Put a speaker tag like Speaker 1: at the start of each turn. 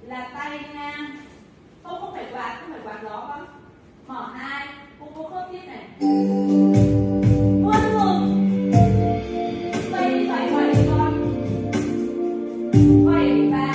Speaker 1: là tay ngang, không phải quạt gió con. Mở 2, cô khớp tiếp này. Vươn ngực. Quay đi, quẩy con. Quẩy và